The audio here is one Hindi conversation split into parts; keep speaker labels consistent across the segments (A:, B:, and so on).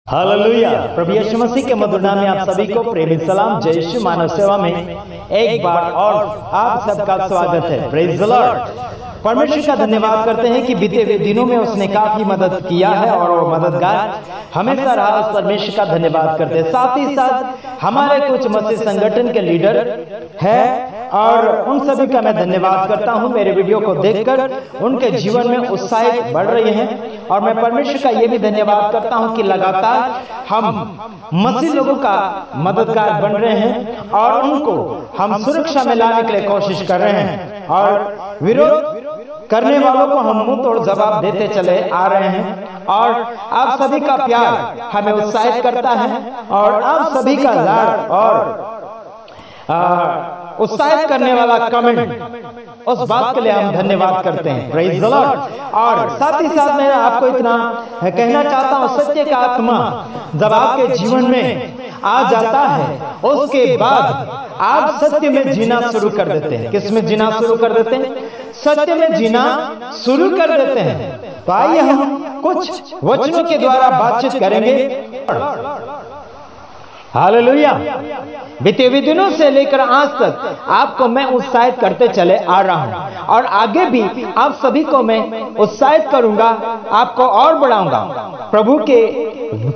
A: हालेलुया। प्रभु यीशु मसीह के मधुर नाम में आप सभी को प्रेमी सलाम। जय यीशु मानव सेवा में एक बार और आप सबका स्वागत है। Praise the Lord. परमेश्वर का धन्यवाद करते हैं कि बीते हुए दिनों में उसने काफी मदद किया है और वो मददगार हमेशा रहा। उस परमेश्वर का धन्यवाद करते हैं। साथ ही साथ हमारे कुछ मसीह संगठन के लीडर है और उन सभी का मैं धन्यवाद करता हूं। मेरे वीडियो को देखकर उनके जीवन में उत्साह बढ़ रही है और मैं परमेश्वर का ये भी धन्यवाद करता हूं कि लगातार हम मसीह लोगों का मददगार बन रहे हैं और उनको हम सुरक्षा में लाने के लिए कोशिश कर रहे हैं और विरोध करने वालों को हम मुंह तोड़ जवाब देते चले आ रहे हैं और आप सभी का प्यार हमें उत्साहित करता है और आप सभी का लाड और उत्साहित करने वाला कमेंट, उस बात के लिए हम धन्यवाद करते हैं। Praise the Lord. और साथ ही साथ मैं आपको इतना कहना चाहता हूं, सत्य का आत्मा जब आपके जीवन में आ जाता है उसके बाद आप सत्य में जीना शुरू कर देते हैं। किस में जीना शुरू कर देते हैं? सत्य में जीना शुरू कर देते हैं। तो आइए हम कुछ वचनों के द्वारा बातचीत करेंगे। हालेलुया। बीते हुए दिनों से लेकर आज तक आपको मैं उत्साहित करते चले आ रहा हूं और आगे भी आप सभी को मैं उत्साहित करूंगा, आपको और बढ़ाऊंगा प्रभु के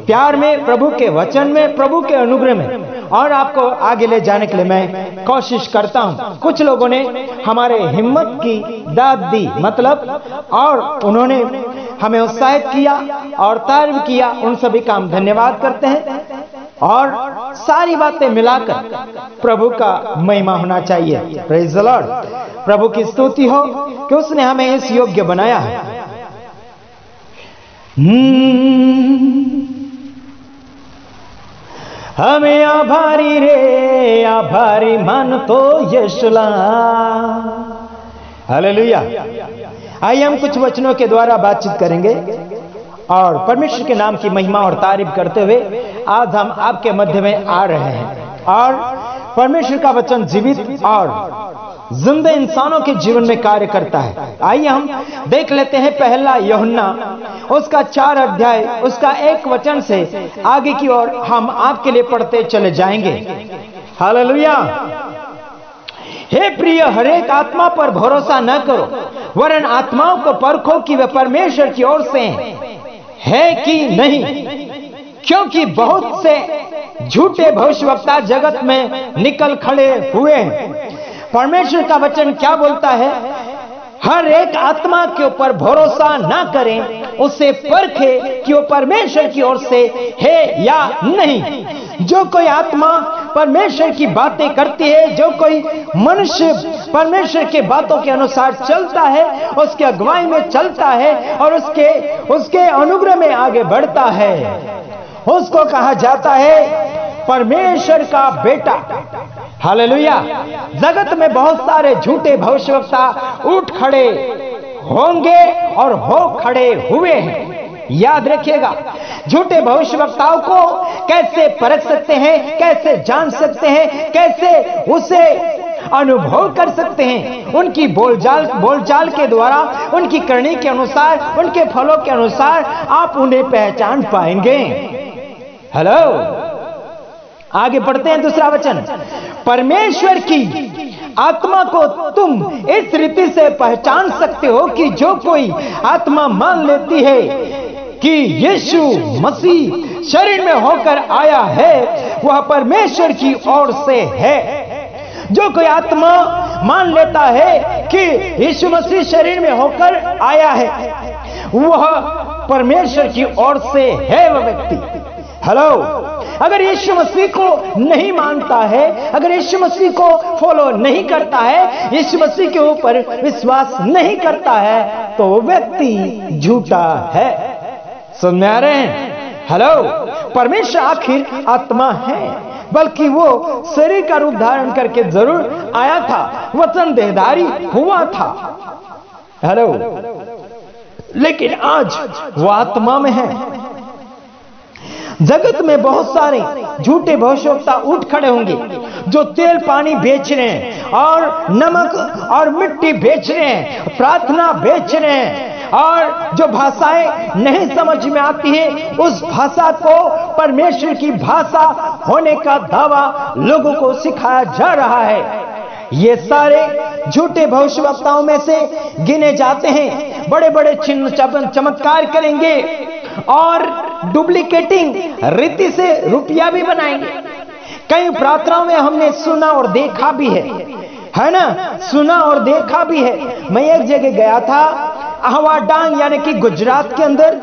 A: प्यार में, प्रभु के वचन में, प्रभु के अनुग्रह में, और आपको आगे ले जाने के लिए मैं कोशिश करता हूं। कुछ लोगों ने हमारे हिम्मत की दाद दी, मतलब और उन्होंने हमें उत्साहित किया और तारीफ किया। उन सभी का हम धन्यवाद करते हैं और सारी बातें मिलाकर प्रभु का महिमा होना चाहिए। Praise the Lord. प्रभु की स्तुति हो कि उसने हमें इस योग्य बनाया है। हमें आभारी रे आभारी मान तो यीशुला। हालेलुया। आइए हम कुछ वचनों के द्वारा बातचीत करेंगे और परमेश्वर के नाम की महिमा और तारीफ करते हुए आज हम आपके मध्य में आ रहे हैं और परमेश्वर का वचन जीवित और जिंदा इंसानों के जीवन में कार्य करता है। आइए हम देख लेते हैं पहला यूहन्ना उसका 4 अध्याय उसका 1 वचन से आगे की ओर हम आपके लिए पढ़ते चले जाएंगे। हालेलुया। हे प्रिय, हरेक आत्मा पर भरोसा न करो, वरन आत्माओं को परखो कि वे परमेश्वर की ओर से है कि नहीं, क्योंकि बहुत से झूठे भविष्यवक्ता जगत में निकल खड़े हुए हैं। परमेश्वर का वचन क्या बोलता है? हर एक आत्मा के ऊपर भरोसा ना करें, उसे परखे कि वो परमेश्वर की ओर से है या नहीं। जो कोई आत्मा परमेश्वर की बातें करती है, जो कोई मनुष्य परमेश्वर के बातों के अनुसार चलता है, उसके अगुवाई में चलता है और उसके अनुग्रह में आगे बढ़ता है, उसको कहा जाता है परमेश्वर का बेटा। हालेलुया। जगत में बहुत सारे झूठे भविष्यवक्ता उठ खड़े होंगे और हो खड़े हुए हैं। याद रखिएगा, झूठे भविष्यवक्ताओं को कैसे परख सकते हैं, कैसे जान सकते हैं, कैसे उसे अनुभव कर सकते हैं? उनकी बोलचाल के द्वारा, उनकी करनी के अनुसार, उनके फलों के अनुसार आप उन्हें पहचान पाएंगे। हेलो, आगे पढ़ते हैं दूसरा वचन। परमेश्वर की आत्मा को तुम इस रीति से पहचान सकते हो कि जो कोई आत्मा मान लेती है कि यीशु मसीह शरीर में होकर आया है, वह परमेश्वर की ओर से है। जो कोई आत्मा मान लेता है कि यीशु मसीह शरीर में होकर आया है, वह परमेश्वर की ओर से है वह व्यक्ति। हेलो, अगर यीशु मसीह को नहीं मानता है, अगर यीशु मसीह को फॉलो नहीं करता है, यीशु मसीह के ऊपर विश्वास नहीं करता है, तो वो व्यक्ति झूठा है। समझ में आ रहे हैं? हेलो, परमेश्वर आखिर आत्मा है, बल्कि वो शरीर का रूप धारण करके जरूर आया था, वचन देहधारी हुआ था। हेलो, लेकिन आज वो आत्मा में है। जगत में बहुत सारे झूठे भविष्यवक्ता उठ खड़े होंगे जो तेल पानी बेच रहे हैं और नमक और मिट्टी बेच रहे हैं, प्रार्थना बेच रहे हैं और जो भाषाएं नहीं समझ में आती है उस भाषा को परमेश्वर की भाषा होने का दावा लोगों को सिखाया जा रहा है। ये सारे झूठे भविष्यवक्ताओं में से गिने जाते हैं। बड़े बड़े चिन्ह चमत्कार करेंगे और डुप्लीकेटिंग रीति से रुपया भी बनाएंगे। कई प्रार्थनाओं में हमने सुना और देखा भी है ना, सुना और देखा भी है। मैं एक जगह गया था, अहवा डांग यानी कि गुजरात के अंदर,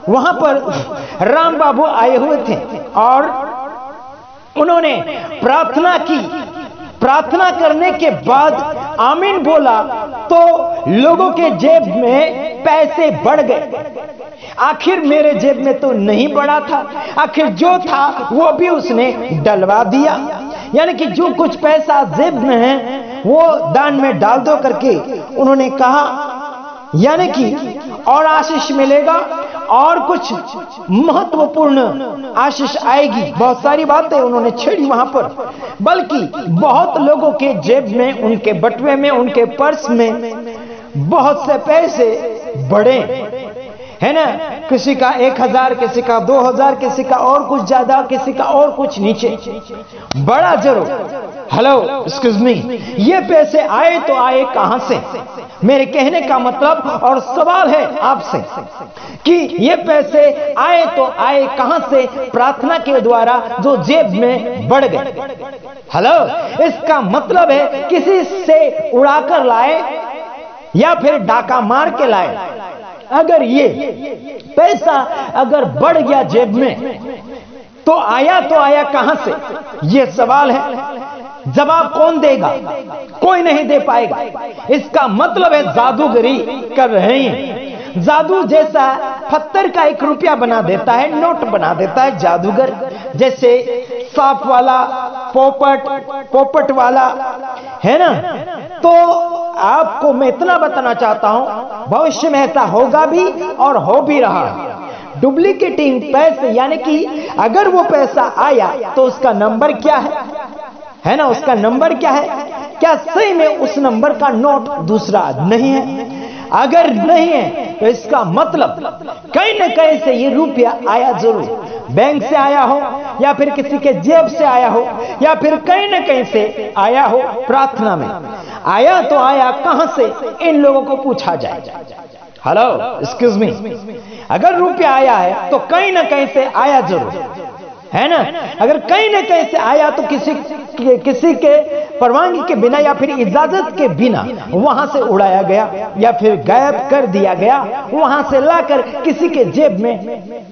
A: वहां पर राम बाबू आए हुए थे और उन्होंने प्रार्थना की। प्रार्थना करने के बाद आमीन बोला तो लोगों के जेब में पैसे बढ़ गए। आखिर मेरे जेब में तो नहीं बढ़ा था, आखिर जो था वो भी उसने डलवा दिया। यानी कि जो कुछ पैसा जेब में है वो दान में डाल दो करके उन्होंने कहा, यानी कि और आशीष मिलेगा और कुछ महत्वपूर्ण आशीष आएगी। बहुत सारी बातें उन्होंने छेड़ी वहां पर, बल्कि बहुत लोगों के जेब में, उनके बटुए में, उनके पर्स में बहुत से पैसे बढ़े, है ना। किसी का 1000, किसी का 2000, किसी का और कुछ ज्यादा, किसी का और कुछ नीचे, बड़ा जरूर। हेलो एक्सक्यूज मी, ये पैसे आए तो आए कहां से? मेरे कहने का मतलब और सवाल है आपसे कि ये पैसे आए तो आए कहां से? प्रार्थना के द्वारा जो जेब में बढ़ गए। हेलो, इसका मतलब है किसी से उड़ाकर लाए या फिर डाका मार के लाए। अगर ये पैसा अगर बढ़ गया जेब में तो आया कहां से? ये सवाल है। जवाब कौन देगा? कोई नहीं दे पाएगा। इसका मतलब है जादूगरी कर रहे हैं। जादू जैसा पत्थर का 1 रुपया बना देता है, नोट बना देता है जादूगर। जैसे सांप वाला, पोपट वाला, है ना। तो आपको मैं इतना बताना चाहता हूं, भविष्य में ऐसा होगा भी और हो भी रहा है। डुप्लीकेटिंग पैसे, यानी कि अगर वो पैसा आया तो उसका नंबर क्या है ना, उसका नंबर क्या है? क्या सही में उस नंबर का नोट दूसरा नहीं है? अगर नहीं है तो इसका मतलब कहीं न कहीं से ये रुपया आया जरूर। बैंक से आया हो या फिर किसी के जेब से आया हो या फिर कहीं न कहीं से आया हो। प्रार्थना में आया तो आया कहां से? इन लोगों को पूछा जाए। हेलो एक्सक्यूज मी, अगर रुपया आया है तो कहीं न कहीं से आया जरूर, है ना। अगर कहीं न कहीं से आया तो किसी के परवानगी के बिना या फिर इजाजत के बिना वहां से उड़ाया गया या फिर गायब कर दिया गया, वहां से लाकर किसी के जेब में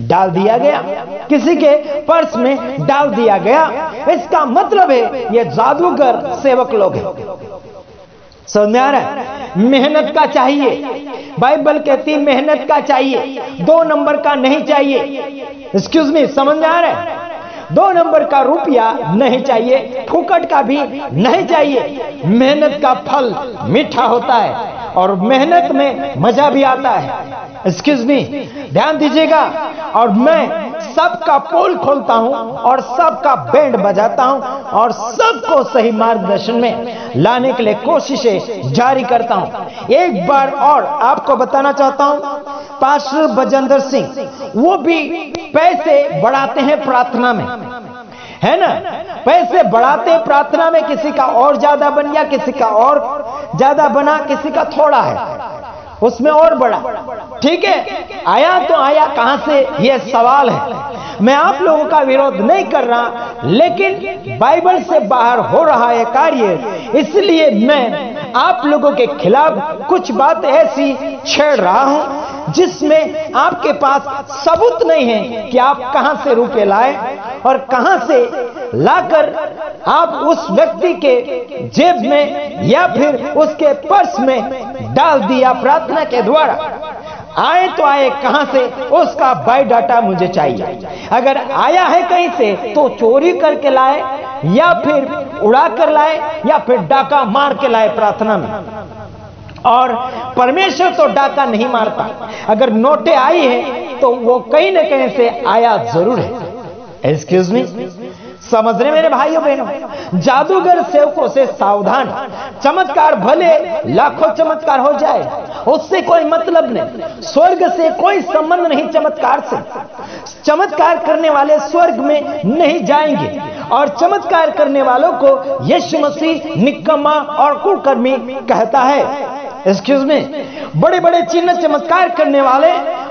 A: डाल दिया गया, किसी के पर्स में डाल दिया गया। इसका मतलब है ये जादूगर सेवक लोग हैं। समझ में आ रहा है? मेहनत का चाहिए, बाइबल कहती है मेहनत का चाहिए, 2 नंबर का नहीं चाहिए। एक्सक्यूज मी, समझ में आ रहा है? 2 नंबर का रुपया नहीं चाहिए, फुकट का भी नहीं चाहिए। मेहनत का फल मीठा होता है और मेहनत में मजा भी आता है। एक्सक्यूज मी, ध्यान दीजिएगा। और मैं सबका पोल खोलता हूं और सबका बैंड बजाता हूं और सबको सही मार्गदर्शन में लाने के लिए कोशिशें जारी करता हूं। एक बार और आपको बताना चाहता हूं, पास्टर बजेंद्र सिंह वो भी पैसे बढ़ाते हैं प्रार्थना में, है ना। पैसे बढ़ाते प्रार्थना में, किसी का और ज्यादा बन गया, किसी का और ज्यादा बना, किसी का थोड़ा है उसमें और बड़ा। ठीक है, आया तो आया कहां से? यह सवाल है। मैं आप लोगों का विरोध नहीं कर रहा, लेकिन बाइबल से बाहर हो रहा है कार्य, इसलिए मैं आप लोगों के खिलाफ कुछ बात ऐसी छेड़ रहा हूं जिसमें आपके पास सबूत नहीं है कि आप कहां से रुपए लाए और कहां से लाकर आप उस व्यक्ति के जेब में या फिर उसके पर्स में डाल दिया प्रार्थना के द्वारा। आए तो आए कहां से? उसका बायोडाटा मुझे चाहिए। अगर आया है कहीं से तो चोरी करके लाए या फिर उड़ा कर लाए या फिर डाका मार के लाए प्रार्थना में। और परमेश्वर तो डाका नहीं मारता। अगर नोटें आई है तो वो कहीं न कहीं से आया जरूर है। एक्सक्यूज मी, समझ रहे मेरे भाइयों बहनों? जादूगर सेवकों से सावधान। चमत्कार भले लाखों चमत्कार हो जाए उससे कोई मतलब नहीं, स्वर्ग से कोई संबंध नहीं चमत्कार से। चमत्कार करने वाले स्वर्ग में नहीं जाएंगे और चमत्कार करने वालों को यीशु मसीह निकम्मा और कुकर्मी कहता है। एक्सक्यूज में, बड़े बड़े चिन्ह चमत्कार करने वाले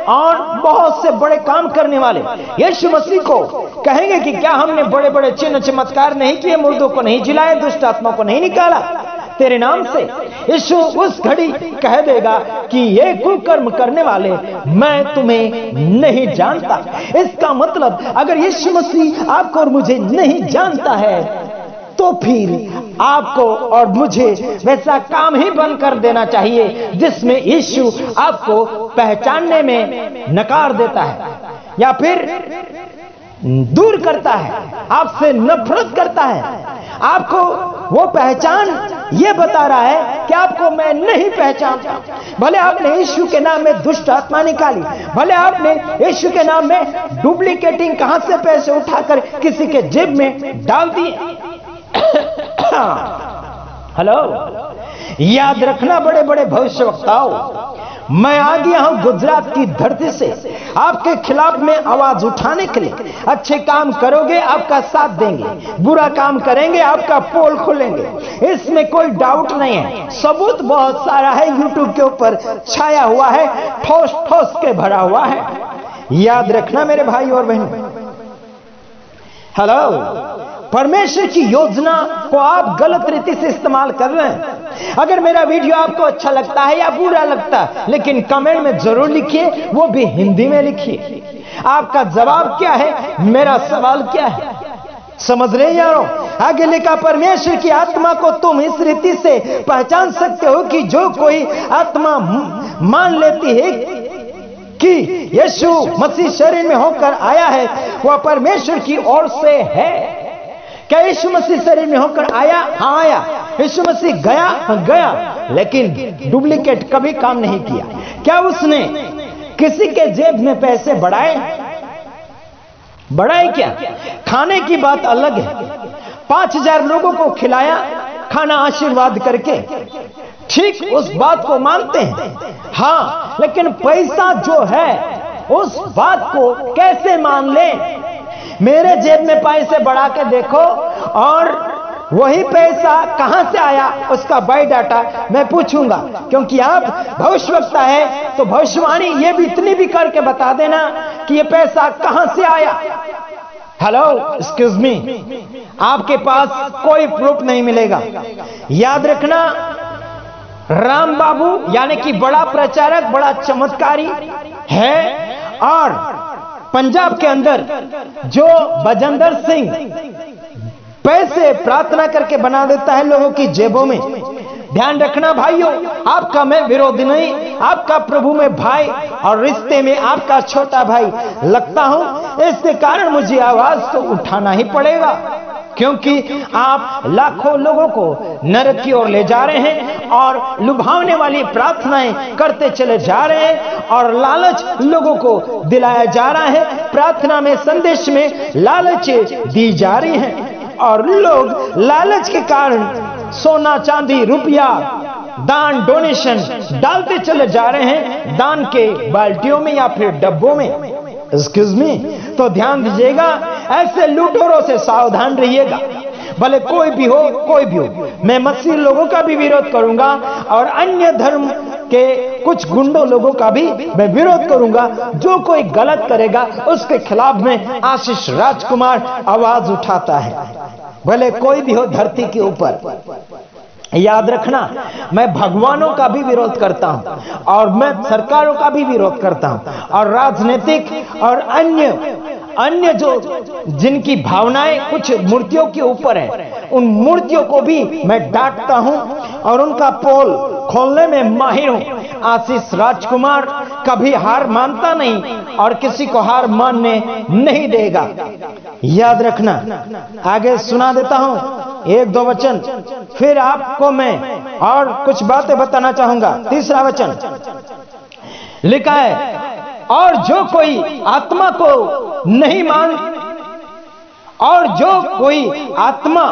A: और बहुत से बड़े काम करने वाले यीशु मसीह को कहेंगे कि क्या हमने बड़े बड़े चिन्ह चमत्कार नहीं किए, मुर्दों को नहीं जिलाए, दुष्ट आत्मा को नहीं निकाला तेरे नाम से? यीशु उस घड़ी कह देगा कि ये कुकर्म करने वाले मैं तुम्हें नहीं जानता। इसका मतलब अगर यीशु मसीह आपको और मुझे नहीं जानता है तो फिर आपको और मुझे वैसा काम ही बंद कर देना चाहिए जिसमें यीशु आपको पहचानने में नकार देता है या फिर दूर करता है, आपसे नफरत करता है। आपको वो पहचान ये बता रहा है कि आपको मैं नहीं पहचानता। भले आपने यीशु के नाम में दुष्ट आत्मा निकाली, भले आपने यीशु के नाम में डुप्लीकेटिंग कहां से पैसे उठाकर किसी के जेब में डाल दिए। हेलो, याद रखना बड़े बड़े भविष्यवक्ताओं, मैं आ गया हूं गुजरात की धरती से आपके खिलाफ में आवाज उठाने के लिए। अच्छे काम करोगे आपका साथ देंगे, बुरा काम करेंगे आपका पोल खोलेंगे, इसमें कोई डाउट नहीं है। सबूत बहुत सारा है, यूट्यूब के ऊपर छाया हुआ है, ठोस ठोस के भरा हुआ है। याद रखना मेरे भाई और बहनों। हेलो, परमेश्वर की योजना को आप गलत रीति से इस्तेमाल कर रहे हैं। अगर मेरा वीडियो आपको अच्छा लगता है या बुरा लगता है, लेकिन कमेंट में जरूर लिखिए, वो भी हिंदी में लिखिए। आपका जवाब क्या है, मेरा सवाल क्या है, समझ रहे यारो? आगे लिखा, परमेश्वर की आत्मा को तुम इस रीति से पहचान सकते हो कि जो कोई आत्मा मान लेती है कि यीशु मसीह शरीर में होकर आया है, वह परमेश्वर की ओर से है। क्या यीशु मसीह शरीर में होकर आया? हाँ आया। यीशु मसीह गया? गया, लेकिन डुप्लीकेट कभी काम नहीं किया। क्या उसने किसी के जेब में पैसे बढ़ाए? क्या? खाने की बात अलग है। 5000 लोगों को खिलाया खाना आशीर्वाद करके, ठीक उस बात को मानते हैं, हाँ, लेकिन पैसा जो है उस बात को कैसे मान लें? मेरे जेब में पैसे बढ़ा के देखो और वही पैसा कहां से आया उसका बायोडाटा मैं पूछूंगा, क्योंकि आप भविष्यवक्ता है तो भविष्यवाणी ये भी इतनी भी करके बता देना कि ये पैसा कहां से आया। हेलो, एक्सक्यूज मी, आपके पास कोई प्रूफ नहीं मिलेगा। याद रखना, राम बाबू यानी कि बड़ा प्रचारक, बड़ा चमत्कारी है, और पंजाब के अंदर जो बजेंद्र सिंह पैसे प्रार्थना करके बना देता है लोगों की जेबों में। ध्यान रखना भाइयों, आपका मैं विरोधी नहीं, आपका प्रभु में भाई और रिश्ते में आपका छोटा भाई लगता हूं। इसके कारण मुझे आवाज तो उठाना ही पड़ेगा, क्योंकि आप लाखों लोगों को नरक की ओर ले जा रहे हैं और लुभावने वाली प्रार्थनाएं करते चले जा रहे हैं और लालच लोगों को दिलाया जा रहा है। प्रार्थना में, संदेश में लालच दी जा रही है और लोग लालच के कारण सोना चांदी रुपया दान डोनेशन डालते चले जा रहे हैं दान के बाल्टियों में या फिर डब्बों में। एक्सक्यूज मी, तो ध्यान दीजिएगा, ऐसे लूटोरों से सावधान रहिएगा। भले कोई भी हो, मैं मसीह लोगों का भी विरोध करूंगा और अन्य धर्म के कुछ गुंडों लोगों का भी मैं विरोध करूंगा। जो कोई गलत करेगा उसके खिलाफ में आशीष राजकुमार आवाज उठाता है, भले कोई भी हो धरती के ऊपर। याद रखना, मैं भगवानों का भी विरोध करता हूं और मैं सरकारों का भी विरोध करता हूं और राजनीतिक और अन्य जो जिनकी भावनाएं कुछ मूर्तियों के ऊपर है, उन मूर्तियों को भी मैं डांटता हूं और उनका पोल खोलने में माहिर हूं। आशीष राजकुमार कभी हार मानता नहीं और किसी को हार मानने नहीं देगा। याद रखना, आगे सुना देता हूं 1-2 वचन, फिर आपको मैं और कुछ बातें बताना चाहूंगा। 3रा वचन लिखा है, और जो कोई आत्मा को नहीं और जो कोई आत्मा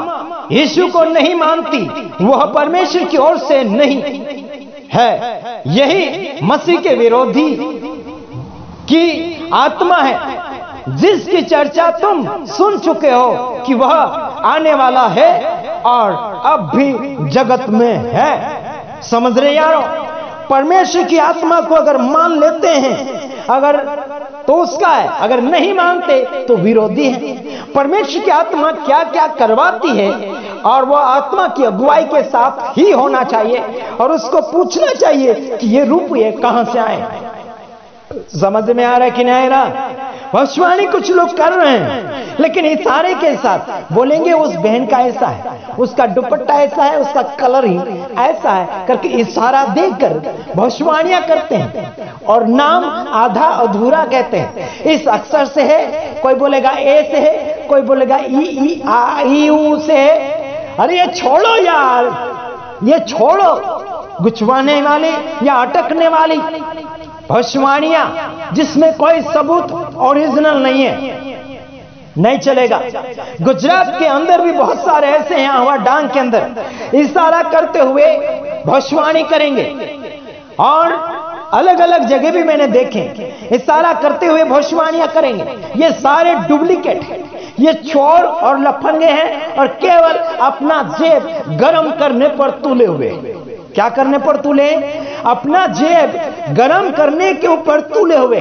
A: यीशु को नहीं मानती वह परमेश्वर की ओर से नहीं। है, यही मसीह के विरोधी की आत्मा है, जिसकी चर्चा तुम सुन चुके हो कि वह आने वाला है और अब भी जगत में है। समझ रहे यारों? परमेश्वर की आत्मा को अगर मान लेते हैं अगर तो उसका है, अगर नहीं मानते तो विरोधी है। परमेश्वर की आत्मा क्या क्या करवाती है और वह आत्मा की अगुवाई के साथ ही होना चाहिए और उसको पूछना चाहिए कि ये रूप ये कहां से आए। समझ में आ रहा है कि नहीं आ रहा? भविष्यवाणी कुछ लोग कर रहे हैं, लेकिन इशारे के साथ बोलेंगे उस बहन का ऐसा है, उसका दुपट्टा ऐसा है, उसका कलर ही ऐसा है करके इशारा देकर भविष्यवाणियां करते हैं और नाम आधा अधूरा कहते हैं। इस अक्षर से है, कोई बोलेगा ए से है, कोई बोलेगा ई आई ऊ से है। अरे ये छोड़ो यार, ये छोड़ो गुचवाने वाली या अटकने वाली भविष्यवाणियां जिसमें कोई सबूत ओरिजिनल नहीं है, नहीं चलेगा। गुजरात के अंदर भी बहुत सारे ऐसे हैं, हवा डांग के अंदर इशारा करते हुए भविष्यवाणी करेंगे और अलग अलग जगह भी मैंने देखे इशारा करते हुए भविष्यवाणियां करेंगे। ये सारे डुप्लीकेट हैं, ये चोर और लफंगे हैं और केवल अपना जेब गर्म करने पर तुले हुए। क्या करने पर तुले? अपना जेब गरम करने के ऊपर तुले हुए,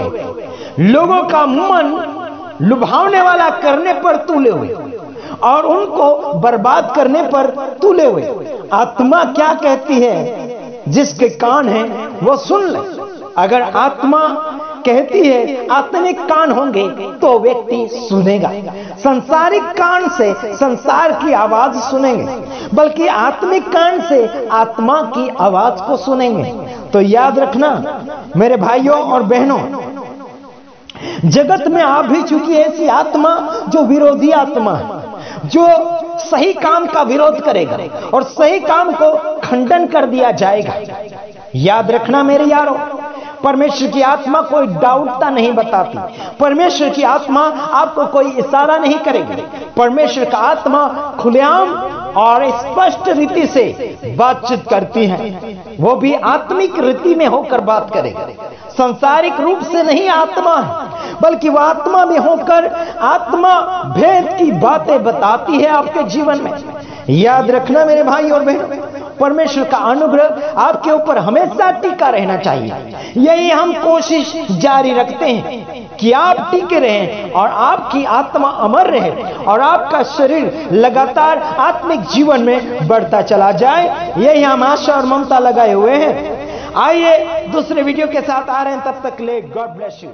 A: लोगों का मन लुभावने वाला करने पर तुले हुए और उनको बर्बाद करने पर तुले हुए। आत्मा क्या कहती है? जिसके कान हैं वो सुन ले। अगर आत्मा कहती है, आत्मिक कान होंगे तो व्यक्ति सुनेगा। संसारिक कान से संसार की आवाज सुनेंगे, बल्कि आत्मिक कान से आत्मा की आवाज को सुनेंगे। तो याद रखना मेरे भाइयों और बहनों, जगत में आ भी चुकी ऐसी आत्मा जो विरोधी आत्मा है, जो सही काम का विरोध करेगा और सही काम को खंडन कर दिया जाएगा। याद रखना मेरे यारों, परमेश्वर की आत्मा कोई डाउटता नहीं बताती। परमेश्वर की आत्मा आपको कोई इशारा नहीं करेगी। परमेश्वर का आत्मा खुलेआम और स्पष्ट रीति से बातचीत करती है, वो भी आत्मिक रीति में होकर बात करेगा। सांसारिक रूप से नहीं आत्मा है, बल्कि वह आत्मा में होकर आत्मा भेद की बातें बताती है आपके जीवन में। याद रखना मेरे भाई और बहनों, परमेश्वर का अनुग्रह आपके ऊपर हमेशा टिका रहना चाहिए। यही हम कोशिश जारी रखते हैं कि आप टिके रहें और आपकी आत्मा अमर रहे और आपका शरीर लगातार आत्मिक जीवन में बढ़ता चला जाए। यही हम आशा और ममता लगाए हुए हैं। आइए दूसरे वीडियो के साथ आ रहे हैं, तब तक ले गॉड ब्लेस यू।